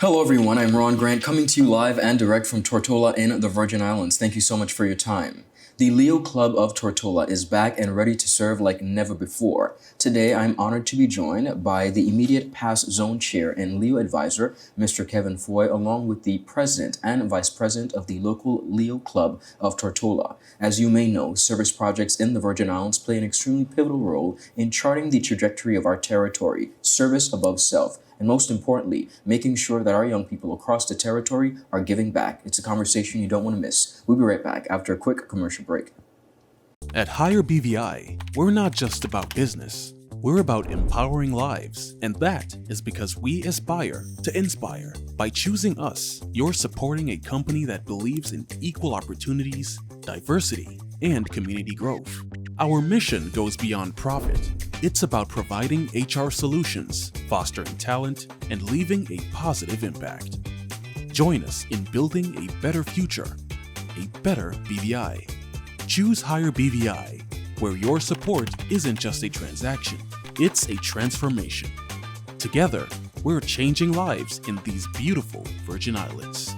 Hello everyone, I'm Ron Grant coming to you live and direct from Tortola in the Virgin Islands. Thank you so much for your time. The Leo Club of Tortola is back and ready to serve like never before. Today, I'm honored to be joined by the immediate past zone chair and Leo advisor, Mr. Kevin Fahie, along with the president and vice president of the local Leo Club of Tortola. As you may know, service projects in the Virgin Islands play an extremely pivotal role in charting the trajectory of our territory, service above self, and most importantly, making sure that our young people across the territory are giving back. It's a conversation you don't want to miss. We'll be right back after a quick commercial break. At Higher BVI, we're not just about business. We're about empowering lives, and that is because we aspire to inspire. By choosing us, you're supporting a company that believes in equal opportunities, diversity, and community growth. Our mission goes beyond profit. It's about providing HR solutions, fostering talent, and leaving a positive impact. Join us in building a better future, a better BVI. Choose Higher BVI, where your support isn't just a transaction, it's a transformation. Together, we're changing lives in these beautiful Virgin Islands.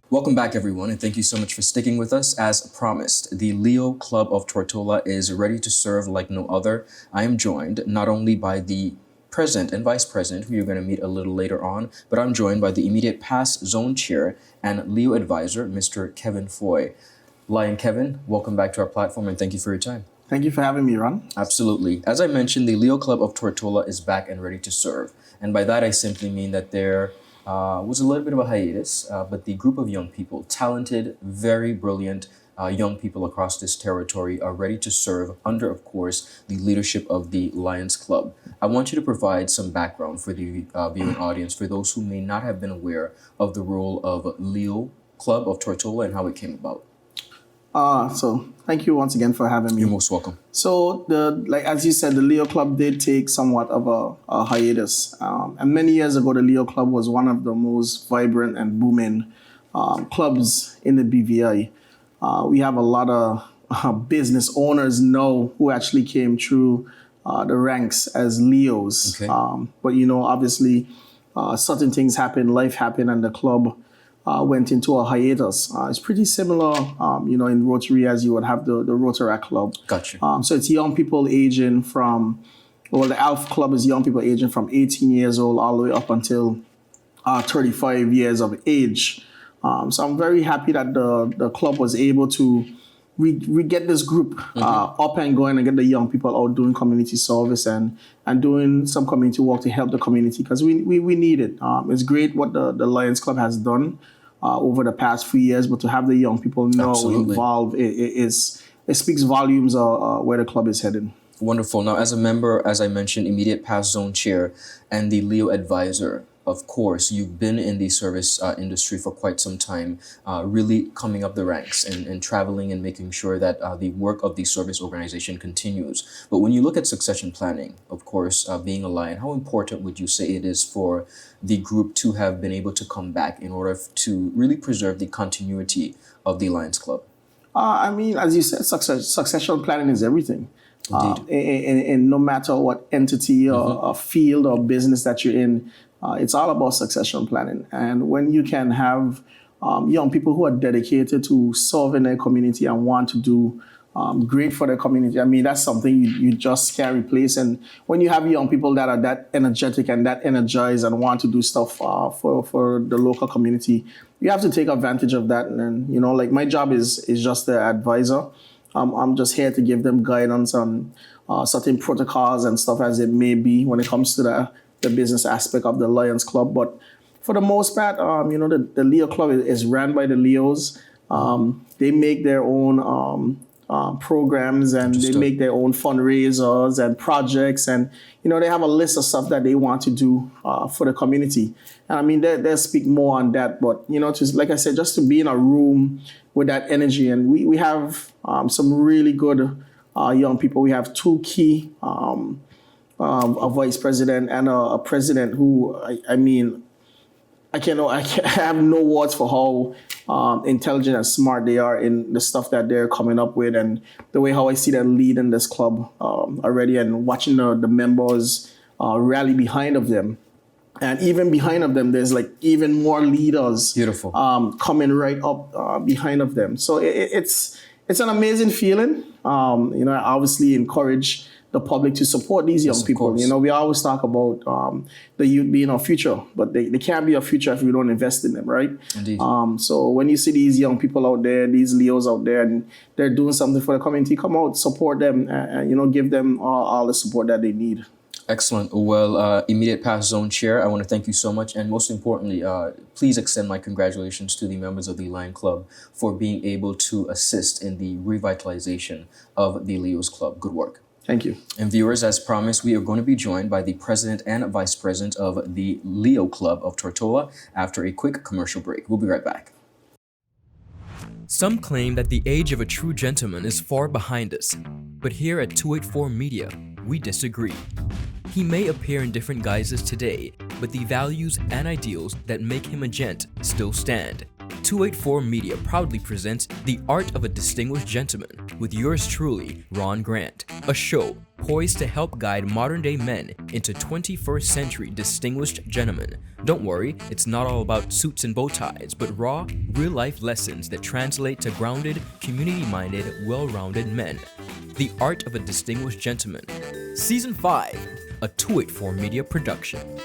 Welcome back, everyone, and thank you so much for sticking with us. As promised, the Leo Club of Tortola is ready to serve like no other. I am joined not only by the president and vice president, who you're going to meet a little later on, but I'm joined by the immediate past zone chair and Leo advisor, Mr. Kevin Fahie. Lion Kevin, welcome back to our platform, and thank you for your time. Thank you for having me, Ron. Absolutely. As I mentioned, the Leo Club of Tortola is back and ready to serve. And by that, I simply mean that there was a little bit of a hiatus, but the group of young people, talented, very brilliant young people across this territory are ready to serve under, of course, the leadership of the Lions Club. I want you to provide some background for the viewing audience, for those who may not have been aware of the role of Leo Club of Tortola and how it came about. So thank you once again for having me. You're most welcome. So as you said, the Leo Club did take somewhat of a hiatus. And many years ago, the Leo Club was one of the most vibrant and booming clubs in the BVI. We have a lot of business owners now who actually came through the ranks as Leos. Okay. But obviously, certain things happened, life happened, and the club went into a hiatus. It's pretty similar, in Rotary as you would have the Rotaract Club. Gotcha. So it's young people aging the ALF Club is young people aging from 18 years old all the way up until 35 years of age. So I'm very happy that the club was able to get this group up and going and get the young people out doing community service and doing some community work to help the community, because we need it. It's great what the Lions Club has done over the past few years, but to have the young people now involved, it speaks volumes of where the club is heading. Wonderful. Now, as a member, as I mentioned, immediate past zone chair and the Leo advisor, of course, you've been in the service industry for quite some time, really coming up the ranks and traveling and making sure that the work of the service organization continues. But when you look at succession planning, of course, being a Lion, how important would you say it is for the group to have been able to come back in order to really preserve the continuity of the Lions Club? As you said, succession planning is everything. Indeed. And no matter what entity or field or business that you're in, it's all about succession planning. And when you can have young people who are dedicated to serving their community and want to do great for their community, that's something you just can't replace. And when you have young people that are that energetic and that energized and want to do stuff for the local community, you have to take advantage of that. And my job is just the advisor. I'm just here to give them guidance on certain protocols and stuff as it may be when it comes to the business aspect of the Lions Club. But for the most part, the Leo Club is ran by the Leos. They make their own programs and they make their own fundraisers and projects. And, they have a list of stuff that they want to do for the community. And they'll speak more on that. But, like I said, just to be in a room with that energy. And we have some really good young people. We have two key a vice president and a president who, I have no words for how intelligent and smart they are in the stuff that they're coming up with, and the way how I see them leading this club already, and watching the members rally behind of them. And even behind of them, there's like even more leaders Beautiful. Coming right up behind of them. So it's an amazing feeling. I obviously encourage the public to support these young people. Course. We always talk about the youth being our future, but they can't be our future if we don't invest in them, right? Indeed. So when you see these young people out there, these Leos out there, and they're doing something for the community, come out, support them, and give them all the support that they need. Excellent. Well, immediate past zone chair, I want to thank you so much. And most importantly, please extend my congratulations to the members of the Lion Club for being able to assist in the revitalization of the Leo's Club. Good work. Thank you. And viewers, as promised, we are going to be joined by the president and vice president of the Leo Club of Tortola after a quick commercial break. We'll be right back. Some claim that the age of a true gentleman is far behind us, but here at 284 Media, we disagree. He may appear in different guises today, but the values and ideals that make him a gent still stand. 284 Media proudly presents The Art of a Distinguished Gentleman with yours truly, Ron Grant, a show poised to help guide modern-day men into 21st century distinguished gentlemen. Don't worry, it's not all about suits and bow ties, but raw, real-life lessons that translate to grounded, community-minded, well-rounded men. The Art of a Distinguished Gentleman, Season 5, a 284 Media production.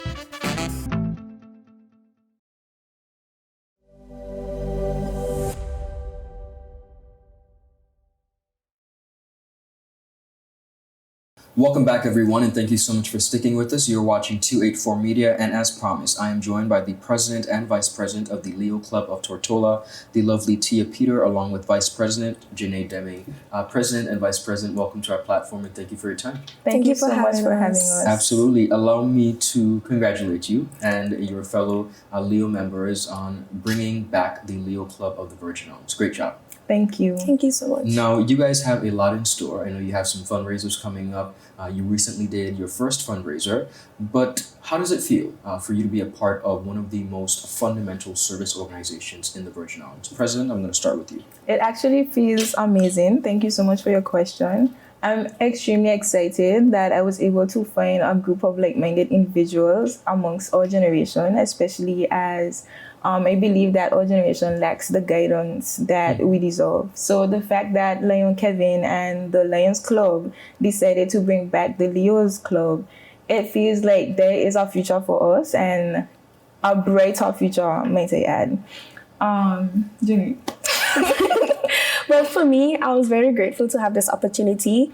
Welcome back, everyone, and thank you so much for sticking with us. You're watching 284 Media, and as promised, I am joined by the president and vice president of the Leo Club of Tortola, the lovely Tia Peter, along with Vice President J'Nea Demming. President and Vice President, welcome to our platform, and thank you for your time. Thank you so much for having us. Absolutely. Allow me to congratulate you and your fellow Leo members on bringing back the Leo Club of the Virgin Islands. Great job. Thank you. Thank you so much. Now, you guys have a lot in store. I know you have some fundraisers coming up. You recently did your first fundraiser, but how does it feel for you to be a part of one of the most fundamental service organizations in the Virgin Islands? President, I'm going to start with you. It actually feels amazing. Thank you so much for your question. I'm extremely excited that I was able to find a group of like-minded individuals amongst our generation, especially as I believe that our generation lacks the guidance that we deserve. So the fact that Kevin and the Lions Club decided to bring back the Leo's Club, it feels like there is a future for us and a brighter future, might I add. Jenny. Well, for me, I was very grateful to have this opportunity.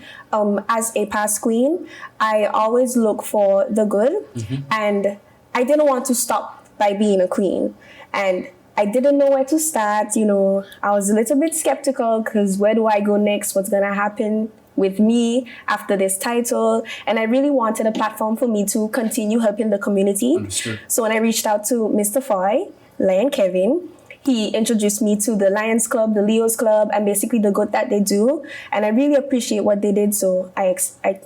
As a past queen, I always look for the good, and I didn't want to stop by being a queen. And I didn't know where to start. I was a little bit skeptical because where do I go next? What's going to happen with me after this title? And I really wanted a platform for me to continue helping the community. Understood. So when I reached out to Mr. Fahie, Kevin, he introduced me to the Lions Club, the Leo's Club, and basically the good that they do. And I really appreciate what they did, so I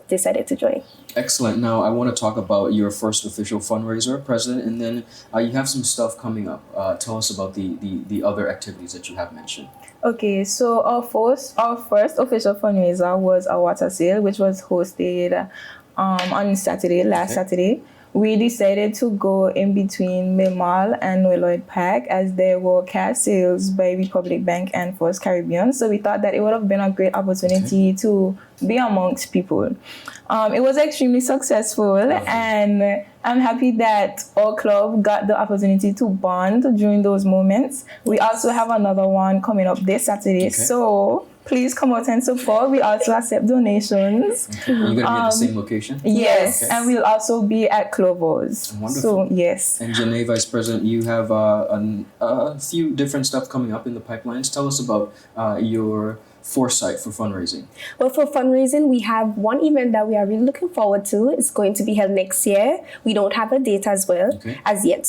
decided to join. Excellent. Now, I want to talk about your first official fundraiser, President, and then you have some stuff coming up. Tell us about the other activities that you have mentioned. Okay, so our first official fundraiser was a water sale, which was hosted on Saturday, last Saturday. We decided to go in between Milmal and Lloyd Park as there were cash sales by Republic Bank and First Caribbean. So we thought that it would have been a great opportunity to be amongst people. It was extremely successful, and I'm happy that our club got the opportunity to bond during those moments. We also have another one coming up this Saturday. So please come out and support. We also accept donations. Okay. Are you going to be at the same location? Yes, and we'll also be at Clovers. Wonderful. So, yes. And J'Nea, Vice President, you have a few different stuff coming up in the pipelines. Tell us about your foresight for fundraising. Well, for fundraising, we have one event that we are really looking forward to. It's going to be held next year. We don't have a date as yet,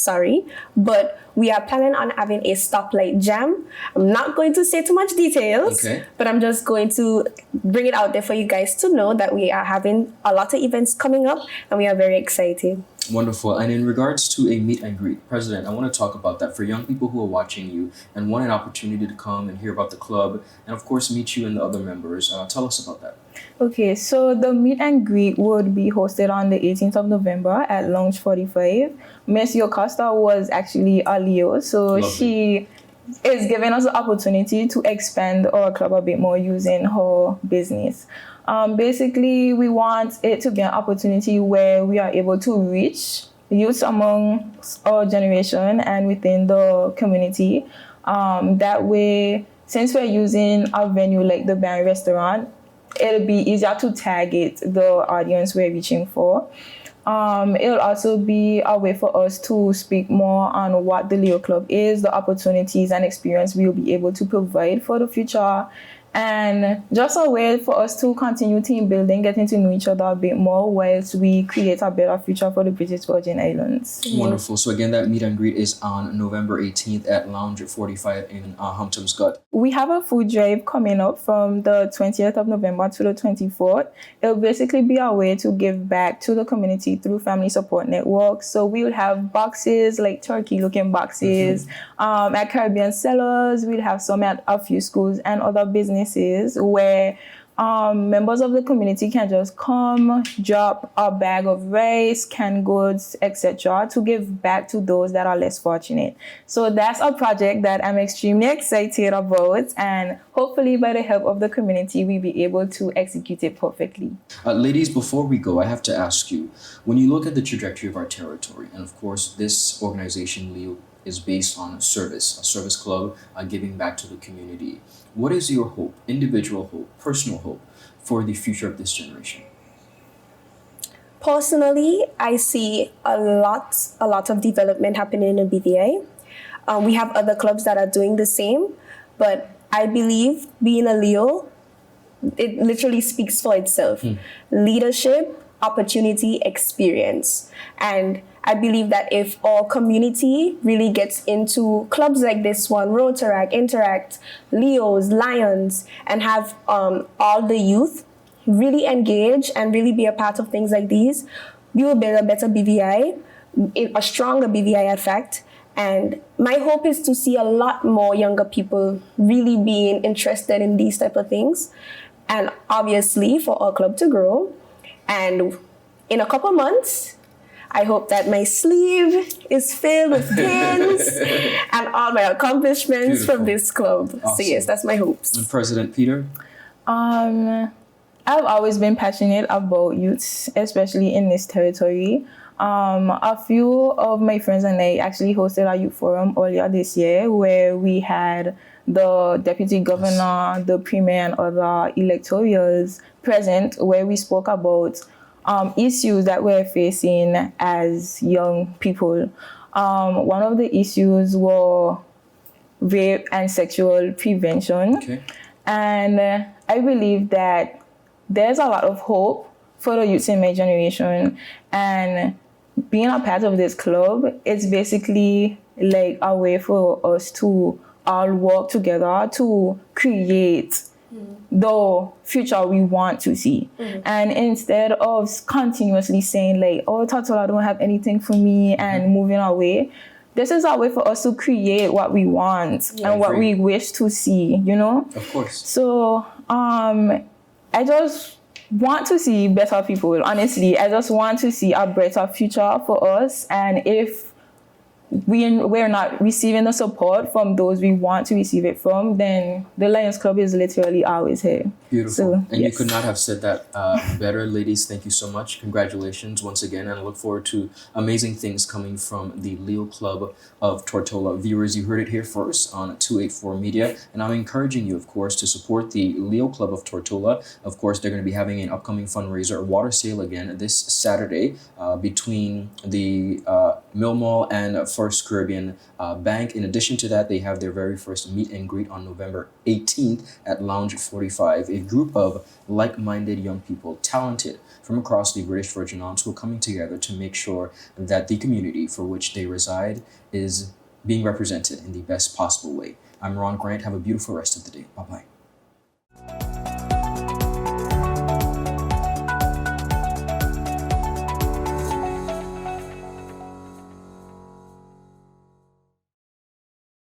but we are planning on having a stoplight jam. I'm not going to say too much details, but I'm just going to bring it out there for you guys to know that we are having a lot of events coming up, and we are very excited. Wonderful. And in regards to a meet and greet, President, I want to talk about that for young people who are watching you and want an opportunity to come and hear about the club and, of course, meet you and the other members. Tell us about that. Okay, so the meet and greet would be hosted on the 18th of November at Lounge 45. Miss Yocosta was actually a Leo, so Lovely. she is giving us the opportunity to expand our club a bit more using her business. Basically, we want it to be an opportunity where we are able to reach youth among our generation and within the community. That way, since we're using a venue like the Barry Restaurant, it'll be easier to target the audience we're reaching for. It'll also be a way for us to speak more on what the Leo Club is, the opportunities and experience we'll be able to provide for the future, and just a way for us to continue team building, getting to know each other a bit more whilst we create a better future for the British Virgin Islands. Wonderful. So again, that meet and greet is on November 18th at Lounge 45 in Hampton's Gut. We have a food drive coming up from the 20th of November to the 24th. It'll basically be a way to give back to the community through Family Support Network. So we'll have boxes, like turkey-looking boxes, at Caribbean Cellars. We'll have some at a few schools and other businesses where members of the community can just come, drop a bag of rice, canned goods, etc. to give back to those that are less fortunate. So that's a project that I'm extremely excited about, and hopefully by the help of the community, we'll be able to execute it perfectly. Ladies, before we go, I have to ask you, when you look at the trajectory of our territory, and of course this organization, Leo, is based on service, a service club, giving back to the community. What is your hope, individual hope, personal hope, for the future of this generation? Personally, I see a lot of development happening in BVI. We have other clubs that are doing the same, but I believe being a Leo, it literally speaks for itself. Leadership, opportunity, experience. And I believe that if our community really gets into clubs like this one, Rotaract, Interact, Leos, Lions, and have all the youth really engage and really be a part of things like these, we will build a better BVI, a stronger BVI, in fact. And my hope is to see a lot more younger people really being interested in these type of things. And obviously for our club to grow. And in a couple months, I hope that my sleeve is filled with pins and all my accomplishments from this club. Awesome. So yes, that's my hopes. And President Peter? I've always been passionate about youths, especially in this territory. A few of my friends and I actually hosted a youth forum earlier this year where we had the deputy governor, the premier, and other electorals present, where we spoke about issues that we're facing as young people. One of the issues were rape and sexual prevention. Okay. And I believe that there's a lot of hope for the youth in my generation. And being a part of this club, it's basically like a way for us to all work together to create the future we want to see. And instead of continuously saying like, oh, Tortola don't have anything for me and moving away, this is a way for us to create what we want and what we wish to see, you know? Of course. So I just want to see better people, honestly. I just want to see a better future for us. And if we're not receiving the support from those we want to receive it from, then the Lions Club is literally always here. Beautiful. So, and yes. you could not have said that better. Ladies, thank you so much. Congratulations once again, and I look forward to amazing things coming from the Leo Club of Tortola. Viewers, you heard it here first on 284 Media, and I'm encouraging you, of course, to support the Leo Club of Tortola. Of course, they're going to be having an upcoming fundraiser, a water sale again, this Saturday between the Mill Mall and First Caribbean Bank. In addition to that, they have their very first meet and greet on November 18th at Lounge 45. A group of like-minded young people, talented from across the British Virgin Islands, who are coming together to make sure that the community for which they reside is being represented in the best possible way. I'm Ron Grant. Have a beautiful rest of the day. Bye-bye.